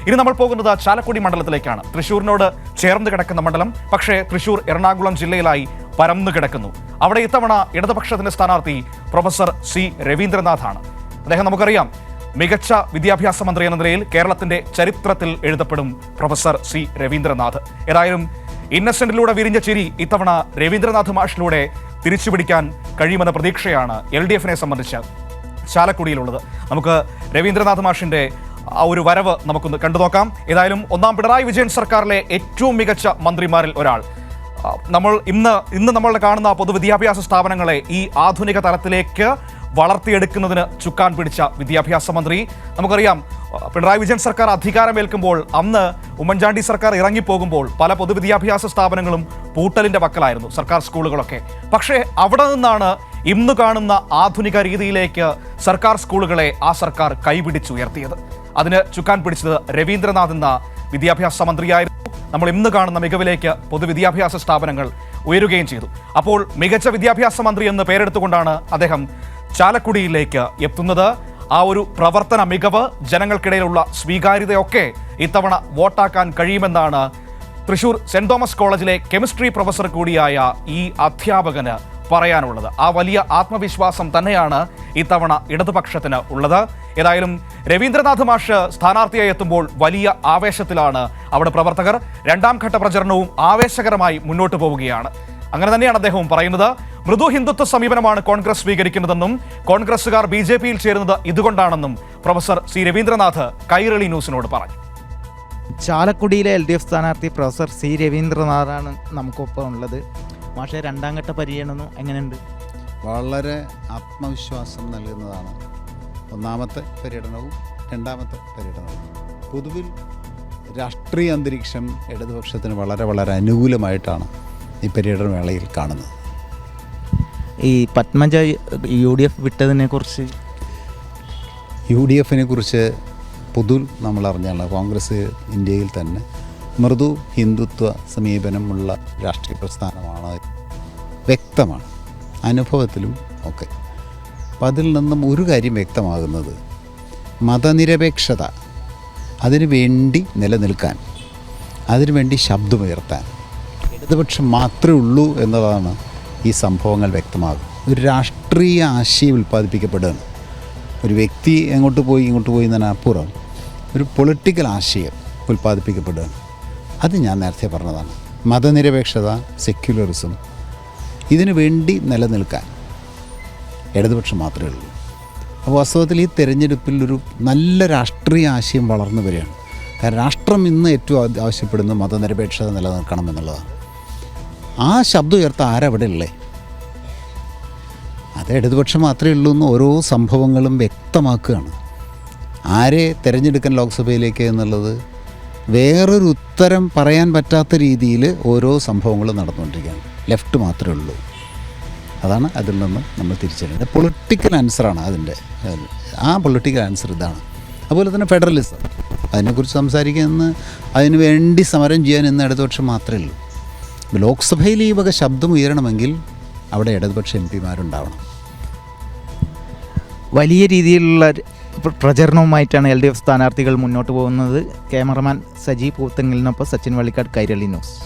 ഇനി നമ്മൾ പോകുന്നത് ചാലക്കുടി മണ്ഡലത്തിലേക്കാണ്. തൃശ്ശൂരിനോട് ചേർന്ന് കിടക്കുന്ന മണ്ഡലം, പക്ഷേ തൃശ്ശൂർ എറണാകുളം ജില്ലയിലായി പരന്നു കിടക്കുന്നു. അവിടെ ഇത്തവണ ഇടതുപക്ഷത്തിന്റെ സ്ഥാനാർത്ഥി പ്രൊഫസർ സി രവീന്ദ്രനാഥാണ്. അദ്ദേഹം നമുക്കറിയാം, മികച്ച വിദ്യാഭ്യാസ മന്ത്രി എന്ന നിലയിൽ കേരളത്തിന്റെ ചരിത്രത്തിൽ എഴുതപ്പെടും പ്രൊഫസർ സി രവീന്ദ്രനാഥ്. ഏതായാലും ഇന്നസെന്റിലൂടെ വിരിഞ്ഞ ചിരി ഇത്തവണ രവീന്ദ്രനാഥ് മാഷിലൂടെ തിരിച്ചുപിടിക്കാൻ കഴിയുമെന്ന പ്രതീക്ഷയാണ് LDFനെ സംബന്ധിച്ച് ചാലക്കുടിയിലുള്ളത്. നമുക്ക് രവീന്ദ്രനാഥ് മാഷിന്റെ ആ ഒരു വരവ് നമുക്കൊന്ന് കണ്ടു നോക്കാം. ഏതായാലും ഒന്നാം പിണറായി വിജയൻ സർക്കാരിലെ ഏറ്റവും മികച്ച മന്ത്രിമാരിൽ ഒരാൾ. ഇന്ന് നമ്മൾ കാണുന്ന പൊതുവിദ്യാഭ്യാസ സ്ഥാപനങ്ങളെ ഈ ആധുനിക തലത്തിലേക്ക് വളർത്തിയെടുക്കുന്നതിന് ചുക്കാൻ പിടിച്ച വിദ്യാഭ്യാസ മന്ത്രി. നമുക്കറിയാം, പിണറായി വിജയൻ സർക്കാർ അധികാരമേൽക്കുമ്പോൾ അന്ന് ഉമ്മൻചാണ്ടി സർക്കാർ ഇറങ്ങിപ്പോകുമ്പോൾ പല പൊതുവിദ്യാഭ്യാസ സ്ഥാപനങ്ങളും പൂട്ടലിന്റെ വക്കലായിരുന്നു, സർക്കാർ സ്കൂളുകളൊക്കെ. പക്ഷേ അവിടെ നിന്നാണ് ഇന്ന് കാണുന്ന ആധുനിക രീതിയിലേക്ക് സർക്കാർ സ്കൂളുകളെ ആ സർക്കാർ കൈപിടിച്ചുയർത്തിയത്. അതിന് ചുക്കാൻ പിടിച്ചത് രവീന്ദ്രനാഥ് എന്ന വിദ്യാഭ്യാസ മന്ത്രിയായിരുന്നു. നമ്മൾ ഇന്ന് കാണുന്ന മികവിലേക്ക് പൊതുവിദ്യാഭ്യാസ സ്ഥാപനങ്ങൾ ഉയരുകയും ചെയ്തു. അപ്പോൾ മികച്ച വിദ്യാഭ്യാസ മന്ത്രി എന്ന് പേരെടുത്തുകൊണ്ടാണ് അദ്ദേഹം ചാലക്കുടിയിലേക്ക് എത്തുന്നത്. ആ ഒരു പ്രവർത്തന മികവ്, ജനങ്ങൾക്കിടയിലുള്ള സ്വീകാര്യതയൊക്കെ ഇത്തവണ വോട്ടാക്കാൻ കഴിയുമെന്നാണ് തൃശ്ശൂർ സെന്റ് തോമസ് കോളേജിലെ കെമിസ്ട്രി പ്രൊഫസർ കൂടിയായ ഈ അധ്യാപകന് പറയാനുള്ളത്. ആ വലിയ ആത്മവിശ്വാസം തന്നെയാണ് ഇത്തവണ ഇടതുപക്ഷത്തിന് ഉള്ളത്. ഏതായാലും രവീന്ദ്രനാഥ് മാഷ് സ്ഥാനാർത്ഥിയായി എത്തുമ്പോൾ വലിയ ആവേശത്തിലാണ് അവിടെ പ്രവർത്തകർ. രണ്ടാം ഘട്ട പ്രചരണവും ആവേശകരമായി മുന്നോട്ട് പോവുകയാണ്. അങ്ങനെ തന്നെയാണ് അദ്ദേഹവും പറയുന്നത്. മൃദു ഹിന്ദുത്വ സമീപനമാണ് കോൺഗ്രസ് സ്വീകരിക്കുന്നതെന്നും കോൺഗ്രസുകാർ BJPയിൽ ചേരുന്നത് ഇതുകൊണ്ടാണെന്നും പ്രൊഫസർ സി രവീന്ദ്രനാഥ് കൈരളി ന്യൂസിനോട് പറഞ്ഞു. ചാലക്കുടിയിലെ LDF സ്ഥാനാർത്ഥി പ്രൊഫസർ സി രവീന്ദ്രനാഥാണ് നമുക്കൊപ്പം ഉള്ളത്. മാഷെ, രണ്ടാം ഘട്ട പര്യടനം എങ്ങനെയുണ്ട്? വളരെ ആത്മവിശ്വാസം നൽകുന്നതാണ് ഒന്നാമത്തെ പര്യടനവും രണ്ടാമത്തെ പര്യടനവും. പൊതുവിൽ രാഷ്ട്രീയ അന്തരീക്ഷം ഇടതുപക്ഷത്തിന് വളരെ വളരെ അനുകൂലമായിട്ടാണ് ഈ പര്യടന വേളയിൽ കാണുന്നത്. ഈ പത്മജ UDF വിട്ടതിനെ കുറിച്ച് UDFനെ കുറിച്ച് പൊതുവിൽ നമ്മൾ അറിഞ്ഞാണ് കോൺഗ്രസ് ഇന്ത്യയിൽ തന്നെ മൃദു ഹിന്ദുത്വ സമീപനമുള്ള രാഷ്ട്രീയ പ്രസ്ഥാനമാണ്, വ്യക്തമാണ് അനുഭവത്തിലും ഒക്കെ. അപ്പം അതിൽ നിന്നും ഒരു കാര്യം വ്യക്തമാകുന്നത്, മതനിരപേക്ഷത അതിനു വേണ്ടി നിലനിൽക്കാൻ, അതിനുവേണ്ടി ശബ്ദമുയർത്താൻ ഇടതുപക്ഷം മാത്രമേ ഉള്ളൂ എന്നതാണ് ഈ സംഭവങ്ങൾ വ്യക്തമാകും. ഒരു രാഷ്ട്രീയ ആശയം ഉൽപ്പാദിപ്പിക്കപ്പെടുകയാണ്. ഒരു വ്യക്തി എങ്ങോട്ട് പോയി ഇങ്ങോട്ട് പോയി എന്നതിനപ്പുറം ഒരു പൊളിറ്റിക്കൽ ആശയം ഉൽപ്പാദിപ്പിക്കപ്പെടുകയാണ്. അത് ഞാൻ നേരത്തെ പറഞ്ഞതാണ്. മതനിരപേക്ഷത, സെക്യുലറിസം, ഇതിനു വേണ്ടി നിലനിൽക്കാൻ ഇടതുപക്ഷം മാത്രമേ ഉള്ളൂ. അപ്പോൾ വാസ്തവത്തിൽ ഈ തെരഞ്ഞെടുപ്പിൽ ഒരു നല്ല രാഷ്ട്രീയ ആശയം വളർന്നു വരികയാണ്. കാരണം രാഷ്ട്രം ഇന്ന് ഏറ്റവും ആവശ്യപ്പെടുന്നത് മതനിരപേക്ഷത നിലനിൽക്കണം എന്നുള്ളതാണ്. ആ ശബ്ദം ഉയർത്താൻ ആരവിടെ ഉള്ളേ? അത് ഇടതുപക്ഷം മാത്രമേ ഉള്ളൂ എന്ന് ഓരോ സംഭവങ്ങളും വ്യക്തമാക്കുകയാണ്. ആരെ തിരഞ്ഞെടുക്കാൻ ലോക്സഭയിലേക്ക് എന്നുള്ളത് വേറൊരു ഉത്തരം പറയാൻ പറ്റാത്ത രീതിയിൽ ഓരോ സംഭവങ്ങളും നടന്നുകൊണ്ടിരിക്കുകയാണ്. ലെഫ്റ്റ് മാത്രമേ ഉള്ളൂ. അതാണ് അതിൽ നിന്ന് നമ്മൾ തിരിച്ചറിയുന്നത്. പൊളിറ്റിക്കൽ ആൻസറാണ് അതിൻ്റെ. ആ പൊളിറ്റിക്കൽ ആൻസർ ഇതാണ്. അതുപോലെ തന്നെ ഫെഡറലിസം, അതിനെക്കുറിച്ച് സംസാരിക്കുന്ന, അതിനു വേണ്ടി സമരം ചെയ്യാൻ ഇന്ന് ഇടതുപക്ഷം മാത്രമേ ഉള്ളൂ. ലോക്സഭയിൽ ഈ വക ശബ്ദം ഉയരണമെങ്കിൽ അവിടെ ഇടതുപക്ഷ MP മാരുണ്ടാവണം. വലിയ രീതിയിലുള്ള പ്രചരണവുമായിട്ടാണ് LDF സ്ഥാനാർത്ഥികൾ മുന്നോട്ട് പോകുന്നത്. ക്യാമറമാൻ സജി പൂത്തങ്ങലിനൊപ്പം സച്ചിൻ വള്ളിക്കാട്, കൈരളി ന്യൂസ്.